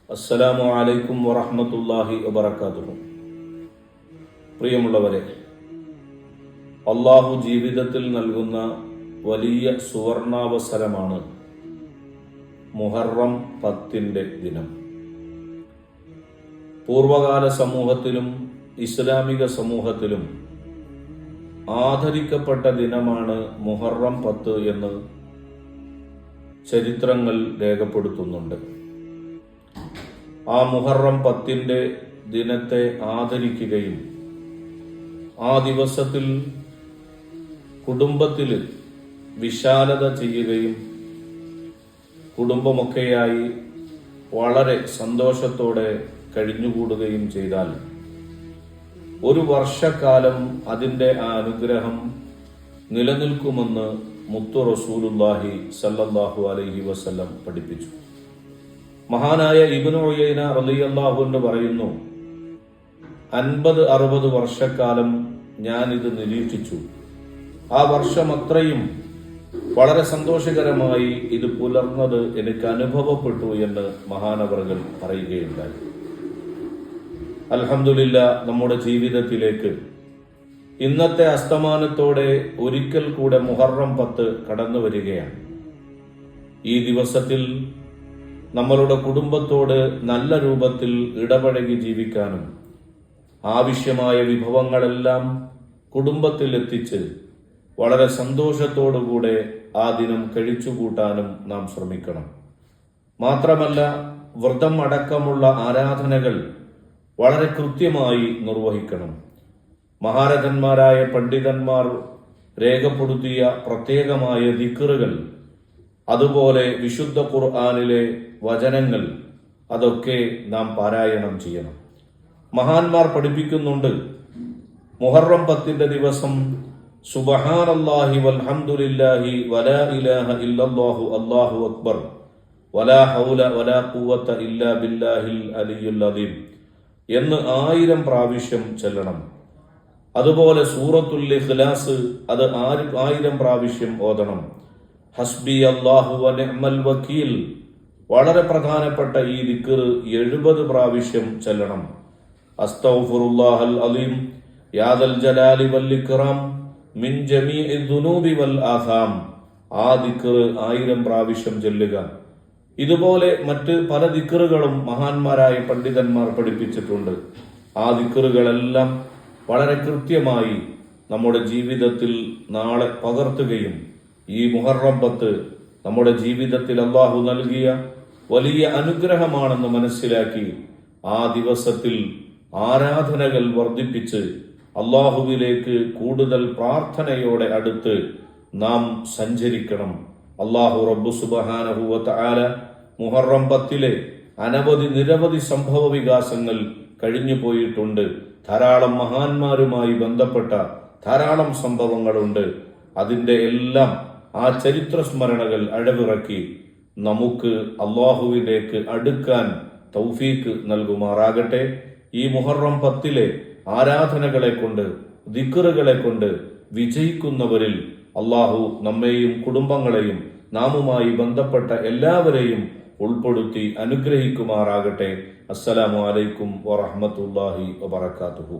അസ്സലാമു അലൈക്കും വറഹ്മത്തുള്ളാഹി വബറകാതുഹു. പ്രിയമുള്ളവരെ, അള്ളാഹു ജീവിതത്തിൽ നൽകുന്ന വലിയ സുവർണാവസരമാണ് മുഹറം 10-ന്റെ ദിനം. പൂർവകാല സമൂഹത്തിലും ഇസ്ലാമിക സമൂഹത്തിലും ആദരിക്കപ്പെട്ട ദിനമാണ് മുഹറം 10 എന്ന് ചരിത്രങ്ങൾ രേഖപ്പെടുത്തുന്നുണ്ട്. ആ മുഹറം 10-ന്റെ ദിനത്തെ ആദരിക്കുകയും ആ ദിവസത്തിൽ കുടുംബത്തിൽ വിശാലത ചെയ്യുകയും കുടുംബമൊക്കെയായി വളരെ സന്തോഷത്തോടെ കഴിഞ്ഞുകൂടുകയും ചെയ്താൽ ഒരു വർഷക്കാലം അതിൻ്റെ ആ അനുഗ്രഹം നിലനിൽക്കുമെന്ന് മുത്തു റസൂലുള്ളാഹി സല്ലല്ലാഹു അലൈഹി വസല്ലം പഠിപ്പിച്ചു. മഹാനായ ഇബ്നു ഉയൈന റളിയല്ലാഹു അൻഹു പറയുന്നു, 50-60 വർഷക്കാലം ഞാനിത് നിരീക്ഷിച്ചു. ആ വർഷം അത്രയും വളരെ സന്തോഷകരമായി ഇത് പുലർന്നത് എനിക്ക് അനുഭവപ്പെട്ടു എന്ന് മഹാനവറുകൾ പറയുകയുണ്ടായി. അൽഹംദുലില്ലാ, നമ്മുടെ ജീവിതത്തിലേക്ക് ഇന്നത്തെ അസ്തമാനത്തോടെ ഒരിക്കൽ കൂടെ മുഹറം 10 കടന്നു വരികയാണ്. ഈ ദിവസത്തിൽ നമ്മളുടെ കുടുംബത്തോട് നല്ല രൂപത്തിൽ ഇടപഴകി ജീവിക്കാനും ആവശ്യമായ വിഭവങ്ങളെല്ലാം കുടുംബത്തിൽ എത്തിച്ച് വളരെ സന്തോഷത്തോടുകൂടെ ആ ദിനം കഴിച്ചുകൂട്ടാനും നാം ശ്രമിക്കണം. മാത്രമല്ല, വ്രതം അടക്കമുള്ള ആരാധനകൾ വളരെ കൃത്യമായി നിർവഹിക്കണം. മഹാരഥന്മാരായ പണ്ഡിതന്മാർ രേഖപ്പെടുത്തിയ പ്രത്യേകമായ ദിക്റുകൾ, അതുപോലെ വിശുദ്ധ ഖുർആനിലെ വചനങ്ങൾ, അതൊക്കെ നാം പാരായണം ചെയ്യണം. മഹാന്മാർ പഠിപ്പിക്കുന്നുണ്ട്, മുഹറം 10-ന്റെ ദിവസം സുബ്ഹാനല്ലാഹി വൽഹംദുലില്ലാഹി വലാ ഇലാഹ ഇല്ലല്ലാഹു അല്ലാഹു അക്ബർ വലാ ഹൗല വലാ ഖുവത ഇല്ലാ ബില്ലാഹിൽ അലിയുൽ അദീം എന്ന് 1000 പ്രാവശ്യം ചൊല്ലണം. അതുപോലെ സൂറത്തുൽ ഇഖ്ലാസ് അത് 1000 പ്രാവശ്യം ഓതണം. ഹസ്ബി അല്ലാഹു വ നിഅ്മൽ വക്കീൽ, വളരെ പ്രധാനപ്പെട്ട ഈ ദിക്ർ 70 പ്രാവശ്യം ചൊല്ലണം. അസ്തഗ്ഫിറുല്ലാഹൽ അലീം യാ ദൽ ജലാലി വൽ ഇക്റാം മിൻ ജമീഇ ദുനൂബി വൽ ആസാം, ആ ദിക്ർ 1000 പ്രാവശ്യം ചൊല്ലുക. ഇതുപോലെ മറ്റ് പല ദിക്റുകളും മഹാന്മാരായ പണ്ഡിതന്മാർ പഠിപ്പിച്ചിട്ടുണ്ട്. ആ ദിക്റുകളെല്ലാം വളരെ കൃത്യമായി നമ്മുടെ ജീവിതത്തിൽ നാളെ പകർത്തുകയും ഈ മുഹറം 10 നമ്മുടെ ജീവിതത്തിൽ അല്ലാഹു നൽകിയ വലിയ അനുഗ്രഹമാണെന്ന് മനസ്സിലാക്കി ആ ദിവസത്തിൽ ആരാധനകൾ വർദ്ധിപ്പിച്ച് അല്ലാഹുവിലേക്ക് കൂടുതൽ പ്രാർത്ഥനയോടെ അടുത്ത് നാം സഞ്ചരിക്കണം. അല്ലാഹു റബ്ബു സുബ്ഹാനഹു വ തആല മുഹറം 10-ലെ നിരവധി സംഭവ വികാസങ്ങൾ കഴിഞ്ഞു പോയിട്ടുണ്ട്. ധാരാളം മഹാന്മാരുമായി ബന്ധപ്പെട്ട ധാരാളം സംഭവങ്ങളുണ്ട്. അതിൻ്റെ എല്ലാം ആ ചരിത്ര സ്മരണകൾ അഴവിറക്കി നമുക്ക് അല്ലാഹുവിലേക്ക് അടുക്കാൻ തൗഫീക്ക് നൽകുമാറാകട്ടെ. ഈ മുഹറം 10-ലെ ആരാധനകളെ കൊണ്ട്, ദിക്റുകളെ കൊണ്ട് വിജയിക്കുന്നവരിൽ അല്ലാഹു നമ്മെയും കുടുംബങ്ങളെയും നാമുമായി ബന്ധപ്പെട്ട എല്ലാവരെയും ഉൾപ്പെടുത്തി അനുഗ്രഹിക്കുമാറാകട്ടെ. അസ്സലാമു അലൈക്കും വറഹ്മത്തുള്ളാഹി വബറകാതുഹു.